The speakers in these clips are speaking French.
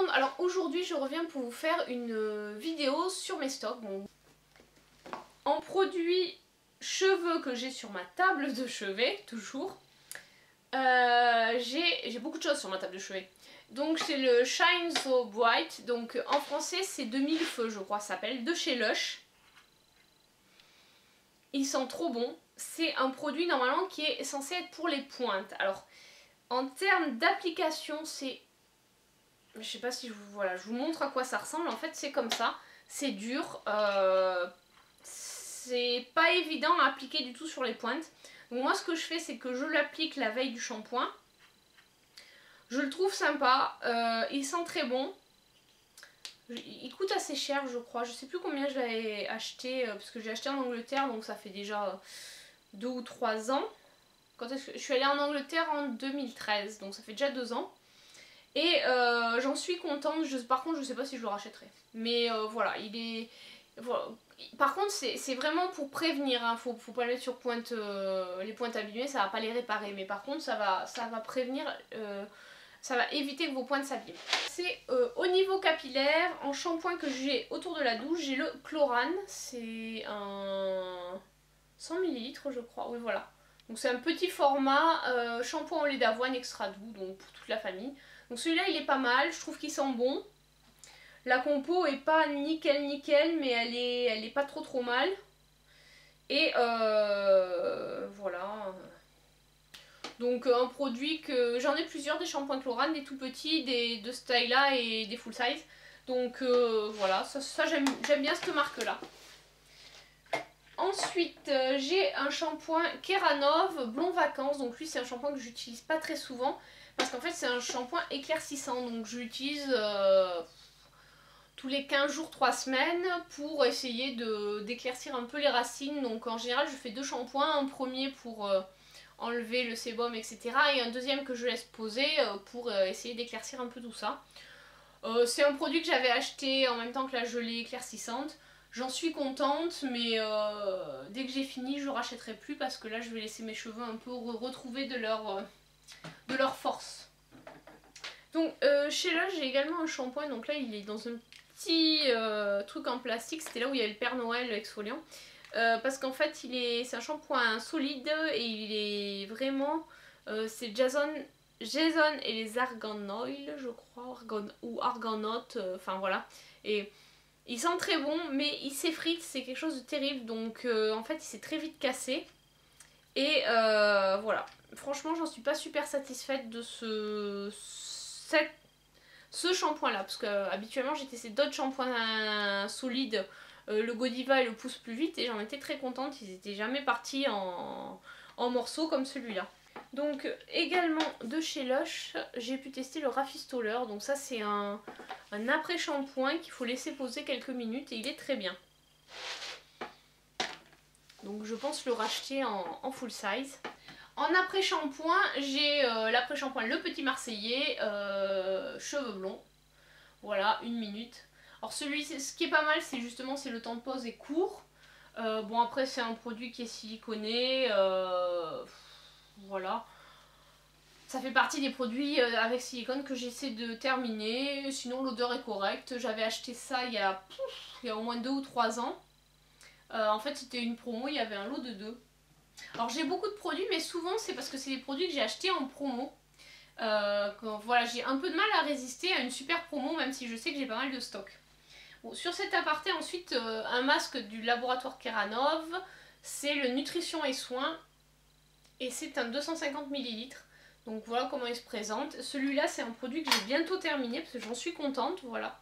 monde, alors aujourd'hui je reviens pour vous faire une vidéo sur mes stocks. Bon, en produits cheveux que j'ai sur ma table de chevet, toujours, j'ai beaucoup de choses sur ma table de chevet. Donc c'est le Shine So Bright, donc en français c'est 2000 feux je crois ça s'appelle, de chez Lush. Il sent trop bon, c'est un produit normalement qui est censé être pour les pointes. Alors en termes d'application c'est... Je sais pas si je vous... Voilà, je vous montre à quoi ça ressemble. En fait c'est comme ça, c'est dur, c'est pas évident à appliquer du tout sur les pointes. Donc moi ce que je fais c'est que je l'applique la veille du shampoing. Je le trouve sympa, il sent très bon. Il coûte assez cher je crois, je sais plus combien je l'avais acheté, parce que j'ai acheté en Angleterre donc ça fait déjà 2 ou 3 ans. Quand est-ce que... Je suis allée en Angleterre en 2013, donc ça fait déjà 2 ans. Et j'en suis contente, par contre je sais pas si je le rachèterai. Mais voilà, il est... Voilà. Par contre c'est vraiment pour prévenir, hein. Faut pas le mettre sur pointe, les pointes abîmées, ça va pas les réparer. Mais par contre ça va prévenir, ça va éviter que vos pointes s'abîment. C'est au niveau capillaire, en shampoing que j'ai autour de la douche, j'ai le Chlorane. C'est un 100 ml je crois, oui voilà. Donc c'est un petit format, shampoing au lait d'avoine extra doux, donc pour toute la famille. Donc celui-là il est pas mal, je trouve qu'il sent bon. La compo est pas nickel nickel, mais elle est pas trop mal. Et voilà. Donc un produit que... J'en ai plusieurs, des shampoings Chlorane, des tout petits, de Styla et des full size. Donc voilà, ça j'aime bien cette marque là. Ensuite j'ai un shampoing Keranov Blond Vacances. Donc lui c'est un shampoing que j'utilise pas très souvent. Parce qu'en fait c'est un shampoing éclaircissant. Donc je l'utilise tous les 15 jours, 3 semaines pour essayer d'éclaircir un peu les racines. Donc en général je fais 2 shampoings. Un premier pour enlever le sébum etc. Et un deuxième que je laisse poser pour essayer d'éclaircir un peu tout ça. C'est un produit que j'avais acheté en même temps que la gelée éclaircissante. J'en suis contente, mais dès que j'ai fini je ne rachèterai plus parce que là je vais laisser mes cheveux un peu retrouver de leur force. Donc chez Lush j'ai également un shampoing, donc là il est dans un petit truc en plastique, c'était là où il y avait le Père Noël exfoliant. Parce qu'en fait c'est un shampoing solide et il est vraiment... c'est Jason et les Argan Oil je crois, ou Argonautes, enfin voilà. Et il sent très bon mais il s'effrite, c'est quelque chose de terrible, donc en fait il s'est très vite cassé. Et voilà, franchement j'en suis pas super satisfaite de ce shampoing là, parce que habituellement j'ai testé d'autres shampoings solides, le Godiva et le Pousse Plus Vite, et j'en étais très contente, ils étaient jamais partis en morceaux comme celui-là. Donc également de chez Lush, j'ai pu tester le Rafistoler, donc ça c'est un après-shampoing qu'il faut laisser poser quelques minutes et il est très bien. Donc je pense le racheter en full size. En après-shampoing, j'ai l'après-shampoing Le Petit Marseillais, cheveux blonds. Voilà, 1 minute. Alors celui-ci, ce qui est pas mal, c'est justement le temps de pose est court. Bon après c'est un produit qui est siliconé, voilà. Ça fait partie des produits avec silicone que j'essaie de terminer, sinon l'odeur est correcte. J'avais acheté ça il y a au moins 2 ou 3 ans. En fait c'était une promo, il y avait un lot de 2. Alors j'ai beaucoup de produits mais souvent c'est parce que c'est des produits que j'ai achetés en promo. Voilà, j'ai un peu de mal à résister à une super promo même si je sais que j'ai pas mal de stock. Bon, sur cet aparté ensuite un masque du laboratoire Keranov, c'est le Nutrition et Soins et c'est un 250 ml. Donc voilà comment il se présente. Celui-là c'est un produit que j'ai bientôt terminé parce que j'en suis contente, voilà.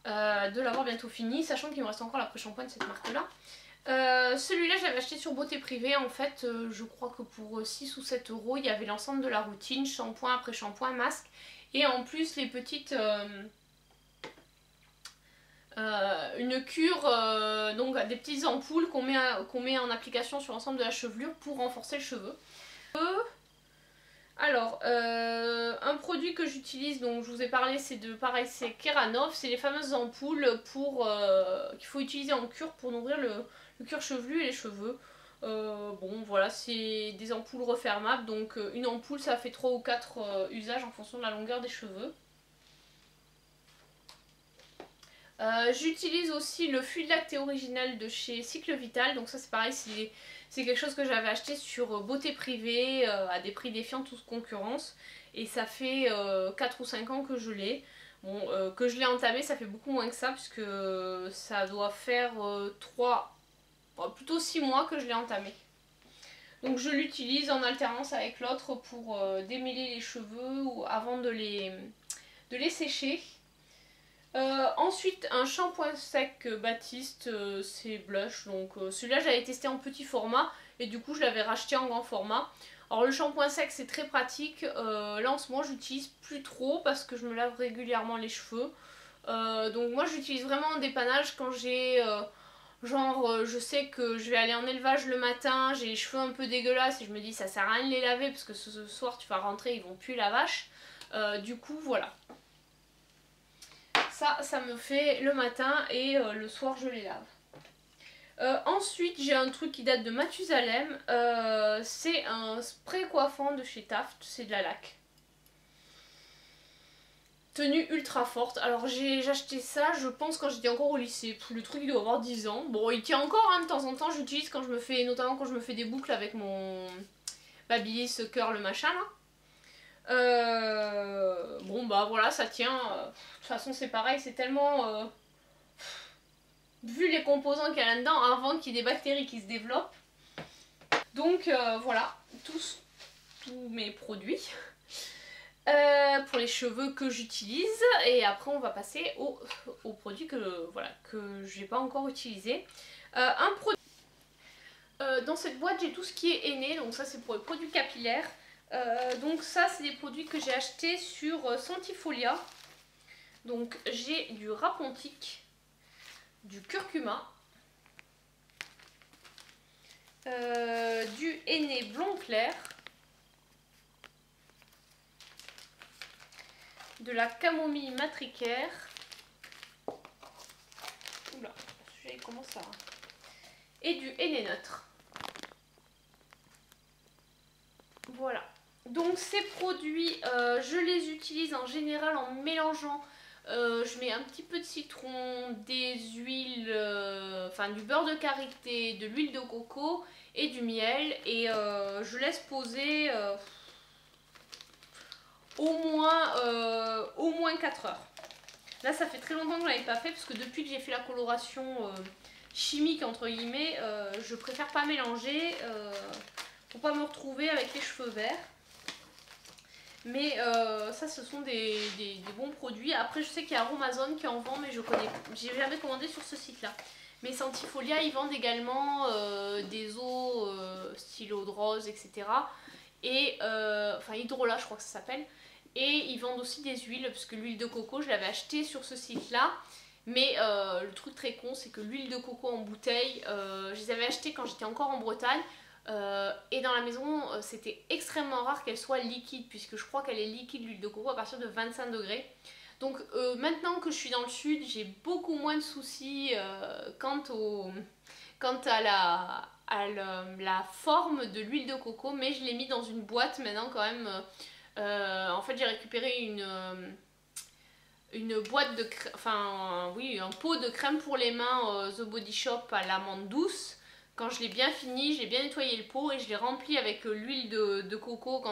De l'avoir bientôt fini, sachant qu'il me reste encore l'après-shampoing de cette marque là. Celui-là je l'avais acheté sur Beauté Privée, en fait je crois que pour 6 ou 7 euros il y avait l'ensemble de la routine, shampoing, après-shampoing, masque et en plus les petites... une cure, donc des petites ampoules qu'on met en application sur l'ensemble de la chevelure pour renforcer le cheveu. Alors, un produit que j'utilise, donc je vous ai parlé, c'est pareil, c'est Keranov, c'est les fameuses ampoules qu'il faut utiliser en cure pour nourrir le cuir chevelu et les cheveux. Bon voilà, c'est des ampoules refermables, donc une ampoule ça fait 3 ou 4 usages en fonction de la longueur des cheveux. J'utilise aussi le fluide lacté original de chez Cycle Vital, donc ça c'est pareil, c'est quelque chose que j'avais acheté sur Beauté Privée à des prix défiant toute concurrence, et ça fait 4 ou 5 ans que je l'ai. Bon, que je l'ai entamé, ça fait beaucoup moins que ça, puisque ça doit faire 3, plutôt 6 mois que je l'ai entamé. Donc je l'utilise en alternance avec l'autre pour démêler les cheveux ou avant de les sécher. Ensuite, un shampoing sec Baptiste, c'est blush, donc celui-là j'avais testé en petit format et du coup je l'avais racheté en grand format. Alors le shampoing sec c'est très pratique, là en ce moment j'utilise plus trop parce que je me lave régulièrement les cheveux. Donc moi j'utilise vraiment en dépannage quand j'ai je sais que je vais aller en élevage le matin, j'ai les cheveux un peu dégueulasses et je me dis ça sert à rien de les laver parce que ce soir tu vas rentrer, ils vont puer la vache. Du coup voilà. Ça me fait le matin et le soir je les lave. Ensuite j'ai un truc qui date de Mathusalem, c'est un spray coiffant de chez Taft, c'est de la laque. Tenue ultra forte, alors j'ai acheté ça je pense quand j'étais encore au lycée, le truc il doit avoir 10 ans. Bon il tient encore hein, de temps en temps, j'utilise quand je me fais, notamment quand je me fais des boucles avec mon Babyliss curl machin là. Bon bah voilà ça tient, de toute façon c'est pareil, c'est tellement... vu les composants qu'il y a là-dedans, avant qu'il y ait des bactéries qui se développent. Donc voilà, tous mes produits pour les cheveux que j'utilise. Et après on va passer aux produits que j'ai pas encore utilisé. Un produit... dans cette boîte j'ai tout ce qui est henné, donc ça c'est pour les produits capillaires. Donc ça c'est des produits que j'ai achetés sur Sentifolia. Donc j'ai du Rapontic, du curcuma, du henné blond clair, de la camomille matricaire. Oula, celui-là il commence à... Et du henné neutre. Voilà. Donc ces produits, je les utilise en général en mélangeant. Je mets un petit peu de citron, des huiles, enfin du beurre de karité, de l'huile de coco et du miel. Et je laisse poser au moins 4 heures. Là ça fait très longtemps que je ne l'avais pas fait parce que depuis que j'ai fait la coloration chimique entre guillemets, je préfère pas mélanger pour pas me retrouver avec les cheveux verts. Mais ça ce sont des bons produits. Après je sais qu'il y a Aromazone qui en vend mais j'ai jamais commandé sur ce site là. Mais Sentifolia ils vendent également des eaux style eau de rose etc. Et enfin Hydrolat je crois que ça s'appelle. Et ils vendent aussi des huiles parce que l'huile de coco je l'avais achetée sur ce site là. Mais le truc très con c'est que l'huile de coco en bouteille, je les avais achetées quand j'étais encore en Bretagne. Et dans la maison c'était extrêmement rare qu'elle soit liquide puisque je crois qu'elle est liquide l'huile de coco à partir de 25 degrés. Donc maintenant que je suis dans le sud j'ai beaucoup moins de soucis quant à la forme de l'huile de coco, mais je l'ai mis dans une boîte maintenant quand même. En fait j'ai récupéré une boîte de crème, enfin oui un pot de crème pour les mains The Body Shop à l'amande douce. Quand je l'ai bien fini, j'ai bien nettoyé le pot et je l'ai rempli avec l'huile de coco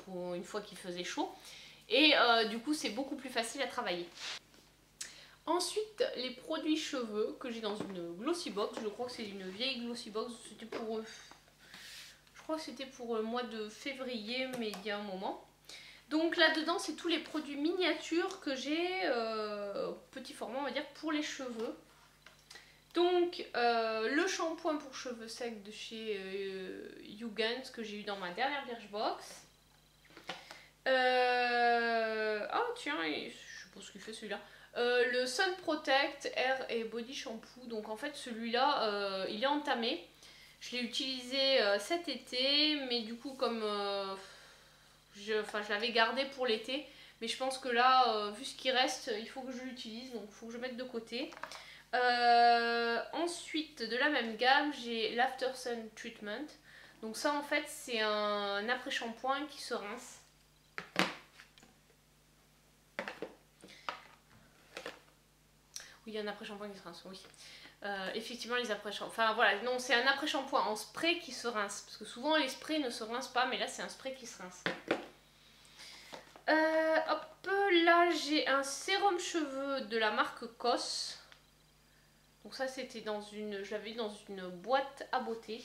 pour une fois qu'il faisait chaud. Et du coup c'est beaucoup plus facile à travailler. Ensuite les produits cheveux que j'ai dans une glossy box, je crois que c'est une vieille glossy box, c'était pour... je crois que c'était pour le mois de février mais il y a un moment. Donc là-dedans, c'est tous les produits miniatures que j'ai, petit format on va dire, pour les cheveux. Donc le shampoing pour cheveux secs de chez Hugans que j'ai eu dans ma dernière Birchbox. Oh tiens, je sais pas ce qu'il fait celui-là. Le Sun Protect Hair et Body Shampoo. Donc en fait celui-là, il est entamé. Je l'ai utilisé cet été, mais du coup comme... je l'avais gardé pour l'été, mais je pense que là, vu ce qui reste, il faut que je l'utilise, donc il faut que je mette de côté. Ensuite, de la même gamme, j'ai l'After Sun Treatment. Donc ça, en fait, c'est un après-shampoing qui se rince. Oui, Oui, un après-shampoing qui se rince, oui. Effectivement, les après-shampoings. Enfin voilà, non, c'est un après-shampoing en spray qui se rince. Parce que souvent les sprays ne se rincent pas, mais là c'est un spray qui se rince. Hop, là j'ai un sérum cheveux de la marque COS. Donc ça c'était dans une, je l'avais eu dans une boîte à beauté.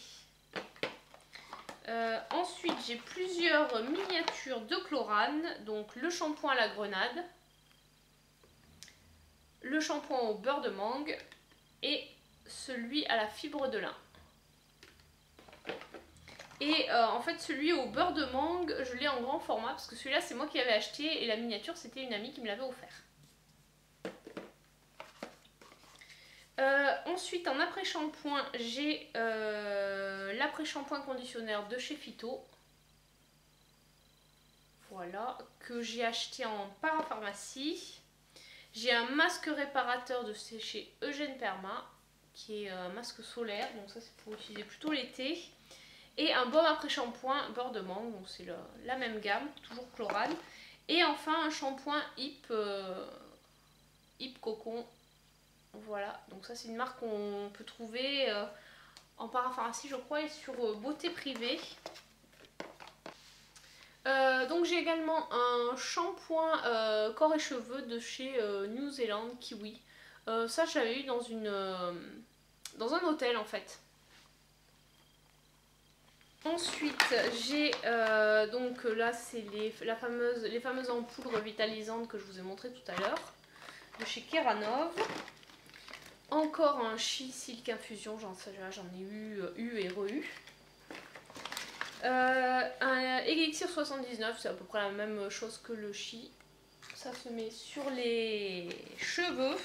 Ensuite j'ai plusieurs miniatures de Chlorane. Donc le shampoing à la grenade, le shampoing au beurre de mangue et celui à la fibre de lin. Et en fait celui au beurre de mangue je l'ai en grand format parce que celui-là c'est moi qui l'avais acheté et la miniature c'était une amie qui me l'avait offert. Ensuite en après-shampoing j'ai l'après-shampoing conditionneur de chez Phyto. Voilà, que j'ai acheté en parapharmacie. J'ai un masque réparateur de chez Eugène Perma qui est un masque solaire, donc ça c'est pour utiliser plutôt l'été. Et un baume après-shampoing beurre de mangue, donc c'est la même gamme, toujours Chlorane. Et enfin un shampoing Hip Cocon. Voilà, donc ça c'est une marque qu'on peut trouver en parapharmacie je crois et sur Beauté Privée. Donc j'ai également un shampoing corps et cheveux de chez New Zealand Kiwi. Ça je l'avais eu dans un hôtel en fait. Ensuite j'ai donc là c'est les fameuses ampoules revitalisantes que je vous ai montré tout à l'heure de chez Keranov. Encore un She Silk Infusion, j'en ai eu et re-eu. Un Elixir 79, c'est à peu près la même chose que le She. Ça se met sur les cheveux.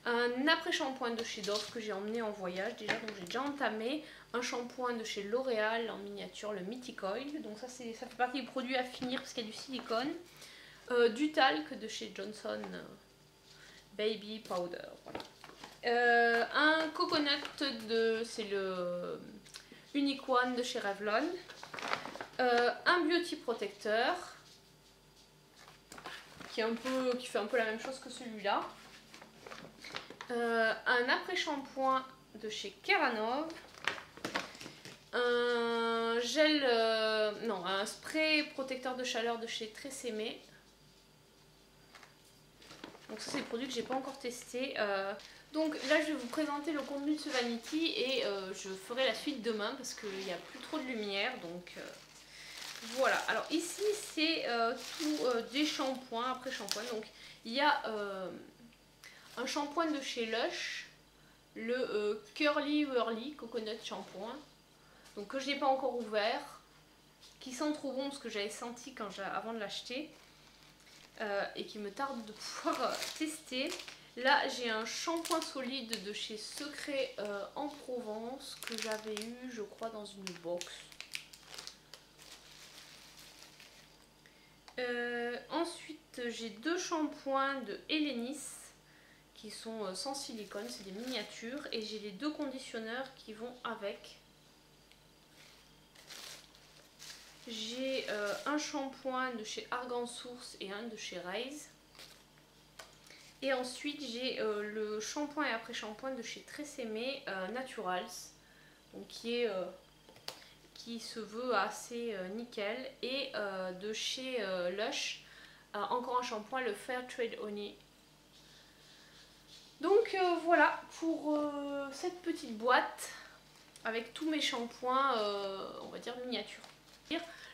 Un après-shampoing de chez Dove que j'ai emmené en voyage déjà, donc j'ai déjà entamé. Un shampoing de chez L'Oréal en miniature, le Mythic Oil. Donc ça fait partie des produits à finir parce qu'il y a du silicone. Du talc de chez Johnson Baby Powder. Voilà. Un coconut c'est le Unique One de chez Revlon. Un beauty protecteur qui fait un peu la même chose que celui-là. Un après-shampoing de chez Keranov. Un un spray protecteur de chaleur de chez Tresemme. Donc ça c'est le produit que j'ai pas encore testé. Donc là je vais vous présenter le contenu de ce vanity et je ferai la suite demain parce qu'il n'y a plus trop de lumière. Donc voilà, alors ici c'est tout des shampoings, après shampoing. Donc il y a un shampoing de chez Lush, le Curly Whirly Coconut Shampoing. Donc que je n'ai pas encore ouvert, qui sent trop bon parce que j'avais senti avant de l'acheter. Et qui me tarde de pouvoir tester. Là j'ai un shampoing solide de chez Secret en Provence que j'avais eu je crois dans une box. Ensuite j'ai deux shampoings de Elenis qui sont sans silicone, c'est des miniatures. Et j'ai les deux conditionneurs qui vont avec. J'ai un shampoing de chez Argan Source et un de chez Raise. Et ensuite j'ai le shampoing et après-shampoing de chez Tresemme Naturals. Donc qui se veut assez nickel. Et de chez Lush, encore un shampoing, le Fairtrade Honey. Donc voilà pour cette petite boîte avec tous mes shampoings, on va dire miniatures.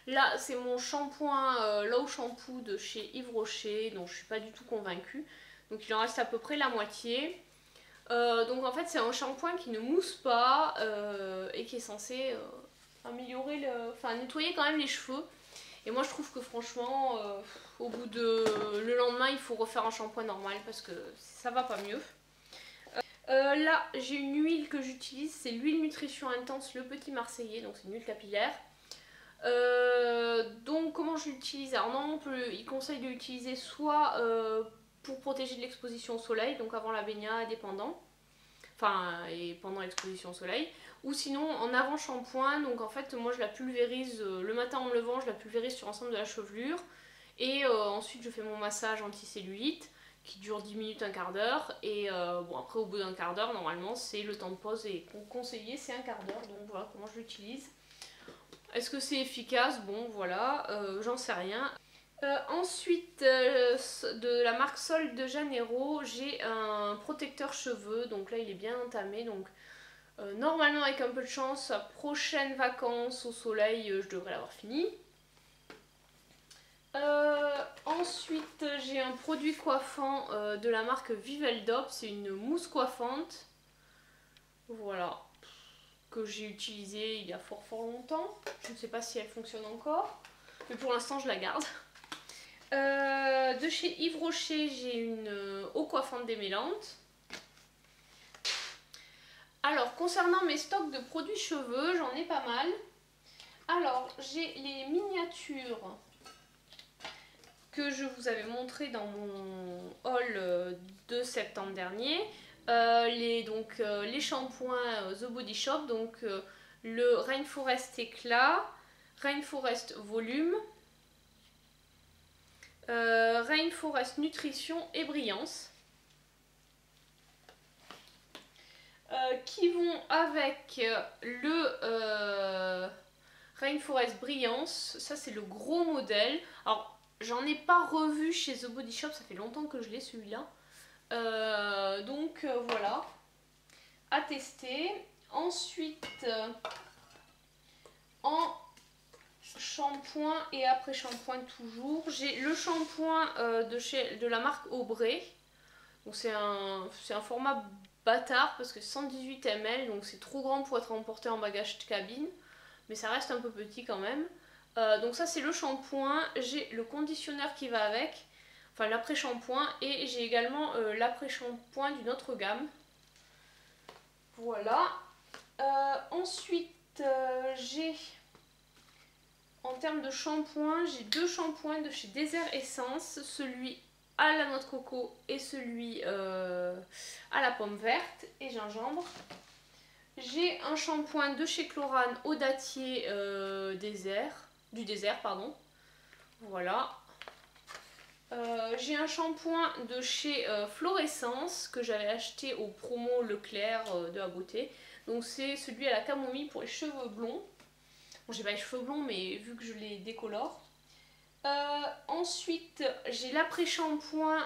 Là c'est mon shampoing Low Shampoo de chez Yves Rocher, dont je suis pas du tout convaincue. Donc il en reste à peu près la moitié. Donc en fait c'est un shampoing qui ne mousse pas et qui est censé améliorer nettoyer quand même les cheveux. Et moi je trouve que franchement au bout le lendemain il faut refaire un shampoing normal parce que ça va pas mieux. Là j'ai une huile que j'utilise, c'est l'huile Nutrition Intense Le Petit Marseillais, donc c'est une huile capillaire. Donc comment je l'utilise? Alors non, il conseille de l'utiliser soit pour protéger de l'exposition au soleil, donc avant la baignade et pendant, et pendant l'exposition au soleil, ou sinon en avant shampoing. Donc en fait moi je la pulvérise le matin en me levant, je la pulvérise sur l'ensemble de la chevelure et ensuite je fais mon massage anticellulite qui dure 10 minutes, un quart d'heure. Et bon, après, au bout d'un quart d'heure, normalement, c'est le temps de pause et conseillé, c'est un quart d'heure. Donc voilà comment je l'utilise. Est-ce que c'est efficace? Bon, voilà, j'en sais rien. Ensuite, de la marque Sol de Janeiro, j'ai un protecteur cheveux. Donc là, il est bien entamé. Donc normalement, avec un peu de chance, à prochaines vacances au soleil, je devrais l'avoir fini. Ensuite, j'ai un produit coiffant de la marque Viveldop. C'est une mousse coiffante. Voilà. Que j'ai utilisée il y a fort longtemps. Je ne sais pas si elle fonctionne encore. Mais pour l'instant, je la garde. De chez Yves Rocher, j'ai une eau coiffante démêlante. Alors, concernant mes stocks de produits cheveux, j'en ai pas mal. Alors, j'ai les miniatures que je vous avais montré dans mon haul de septembre dernier. Les shampoings The Body Shop, donc le Rainforest Éclat, Rainforest Volume, Rainforest Nutrition et Brillance, qui vont avec le Rainforest Brillance. Ça, c'est le gros modèle. Alors, j'en ai pas revu chez The Body Shop, ça fait longtemps que je l'ai celui-là. Voilà, à tester. Ensuite, en shampoing et après shampoing toujours, j'ai le shampoing de la marque Aubrey. Donc c'est un format bâtard parce que 118 ml, donc c'est trop grand pour être emporté en bagage de cabine, mais ça reste un peu petit quand même. Donc ça c'est le shampoing, j'ai le conditionneur qui va avec, enfin l'après-shampoing, et j'ai également l'après-shampoing d'une autre gamme. Voilà. Ensuite j'ai, en termes de shampoing, j'ai deux shampoings de chez Désert Essence, celui à la noix de coco et celui à la pomme verte et gingembre. J'ai un shampoing de chez Chlorane au dattier du désert, pardon. Voilà. J'ai un shampoing de chez Florescence que j'avais acheté au promo Leclerc de la beauté. Donc c'est celui à la camomille pour les cheveux blonds. Bon, j'ai pas les cheveux blonds, mais vu que je les décolore. Ensuite, j'ai l'après-shampoing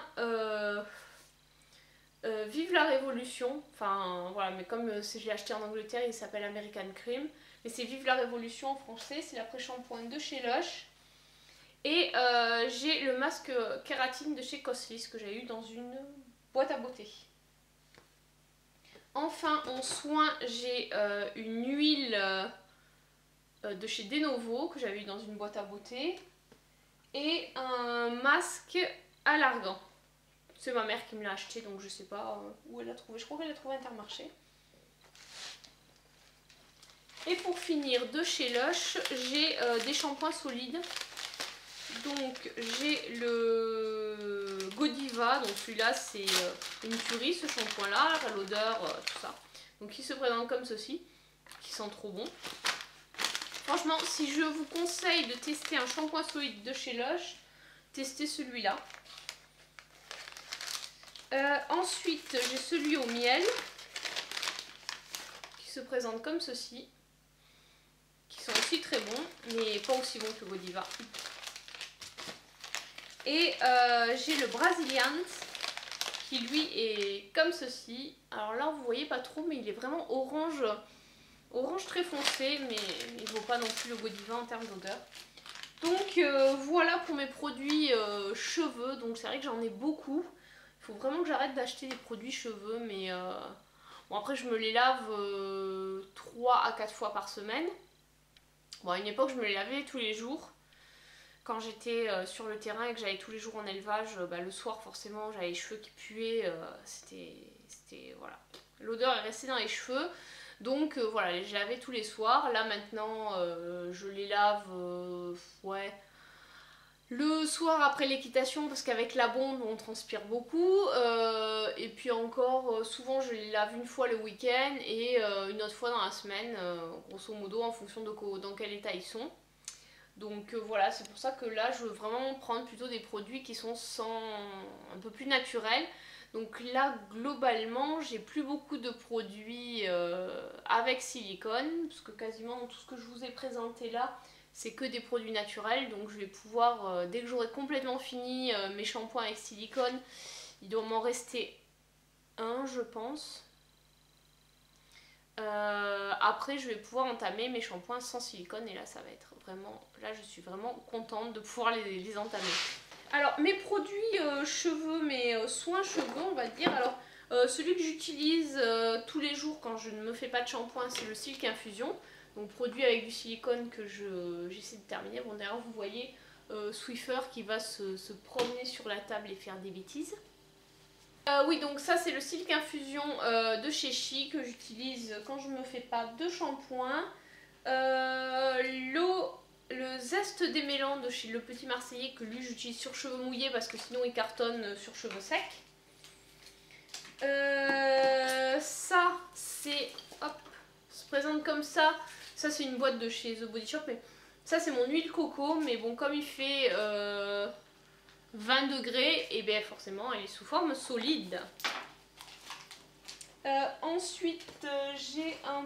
Vive la Révolution. Enfin, voilà, mais comme je l'ai acheté en Angleterre, il s'appelle American Cream. Mais c'est Vive la Révolution en français. C'est l'après-shampoing de chez Lush. Et j'ai le masque kératine de chez Cosrx que j'ai eu dans une boîte à beauté. Enfin, en soin, j'ai une huile de chez Denovo que j'avais eu dans une boîte à beauté. Et un masque à l'argan. C'est ma mère qui me l'a acheté, donc je sais pas où elle l'a trouvé. Je crois qu'elle l'a trouvé à Intermarché. Et pour finir, de chez Lush, j'ai des shampoings solides. Donc j'ai le Godiva, donc celui-là c'est une tuerie ce shampoing là, l'odeur, tout ça. Donc il se présente comme ceci, qui sent trop bon. Franchement, si je vous conseille de tester un shampoing solide de chez Lush, testez celui-là. Ensuite, j'ai celui au miel, qui se présente comme ceci, qui sont aussi très bons, mais pas aussi bons que le Godiva. Et j'ai le Brazilian, qui lui est comme ceci. Alors là, vous voyez pas trop, mais il est vraiment orange. Orange très foncé, mais il ne vaut pas non plus le Godiva en termes d'odeur. Donc voilà pour mes produits cheveux. Donc c'est vrai que j'en ai beaucoup. Il faut vraiment que j'arrête d'acheter des produits cheveux. Mais bon, après je me les lave 3 à 4 fois par semaine. Bon, à une époque je me les lavais tous les jours. Quand j'étais sur le terrain et que j'allais tous les jours en élevage, le soir forcément j'avais les cheveux qui puaient. C'était voilà. L'odeur est restée dans les cheveux. Donc voilà, je les lavais tous les soirs. Là maintenant, je les lave ouais, le soir après l'équitation parce qu'avec la bombe on transpire beaucoup. Et puis encore, souvent je les lave une fois le week-end et une autre fois dans la semaine, grosso modo en fonction de dans quel état ils sont. Donc voilà, c'est pour ça que là je veux vraiment prendre plutôt des produits qui sont un peu plus naturels. Donc là globalement j'ai plus beaucoup de produits avec silicone, parce que quasiment tout ce que je vous ai présenté là c'est que des produits naturels. Donc je vais pouvoir, dès que j'aurai complètement fini mes shampoings avec silicone, il doit m'en rester un je pense. Après je vais pouvoir entamer mes shampoings sans silicone et là ça va être vraiment, là je suis vraiment contente de pouvoir les entamer. Alors mes produits cheveux, mes soins cheveux on va dire, alors celui que j'utilise tous les jours quand je ne me fais pas de shampoing c'est le Silk Infusion, donc produit avec du silicone que j'essaie de terminer. Bon d'ailleurs vous voyez Swiffer qui va se promener sur la table et faire des bêtises. Oui, donc ça c'est le Silk Infusion de chez Chi que j'utilise quand je me fais pas de shampoing. Le zeste des mélans de chez Le Petit Marseillais que lui j'utilise sur cheveux mouillés parce que sinon il cartonne sur cheveux secs. Ça c'est, hop, se présente comme ça. Ça c'est une boîte de chez The Body Shop, mais ça c'est mon huile coco, mais bon comme il fait 20 degrés, et bien forcément elle est sous forme solide. Ensuite j'ai un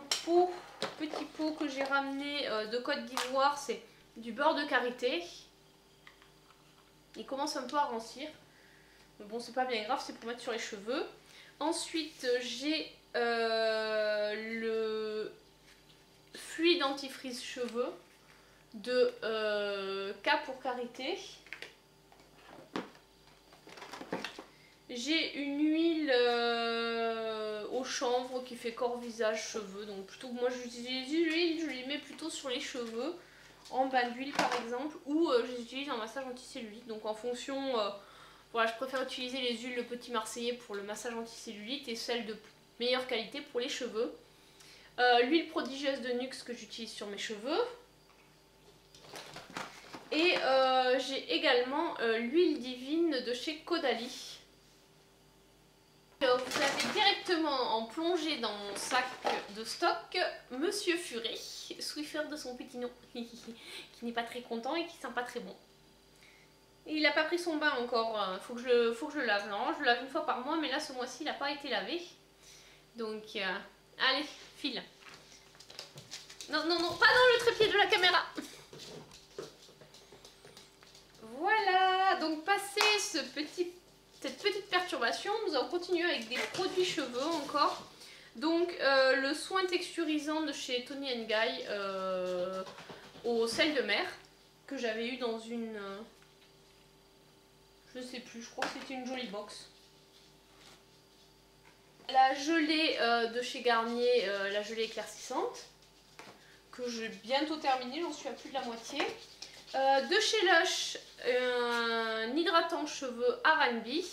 petit pot que j'ai ramené de Côte d'Ivoire, c'est du beurre de karité. Il commence un peu à rancir, mais bon c'est pas bien grave, c'est pour mettre sur les cheveux. Ensuite j'ai le fluide antifreeze cheveux de K pour karité. J'ai une huile au chanvre qui fait corps, visage, cheveux. Donc plutôt que moi j'utilise l'huile, je les mets plutôt sur les cheveux en bain d'huile par exemple, ou je les utilise en massage anticellulite. Donc en fonction, voilà, je préfère utiliser les huiles Le Petit Marseillais pour le massage anticellulite et celles de meilleure qualité pour les cheveux. L'huile prodigieuse de Nuxe que j'utilise sur mes cheveux. Et j'ai également l'huile divine de chez Caudalie. Vous avez directement en plongée dans mon sac de stock Monsieur Furet, Swiffer de son petit nom, qui n'est pas très content et qui sent pas très bon. Et il n'a pas pris son bain encore, faut que je le lave. Non, je le lave une fois par mois, mais là ce mois-ci il n'a pas été lavé. Donc allez, file. Non, non, non, pas dans le trépied de la caméra. Voilà, donc passé cette petite perturbation, nous allons continuer avec des produits cheveux encore. Donc le soin texturisant de chez Toni & Guy au sel de mer, que j'avais eu dans une... je sais plus, je crois que c'était une jolie box. La gelée de chez Garnier, la gelée éclaircissante, que j'ai bientôt terminée, j'en suis à plus de la moitié. De chez Lush, un hydratant cheveux R&B.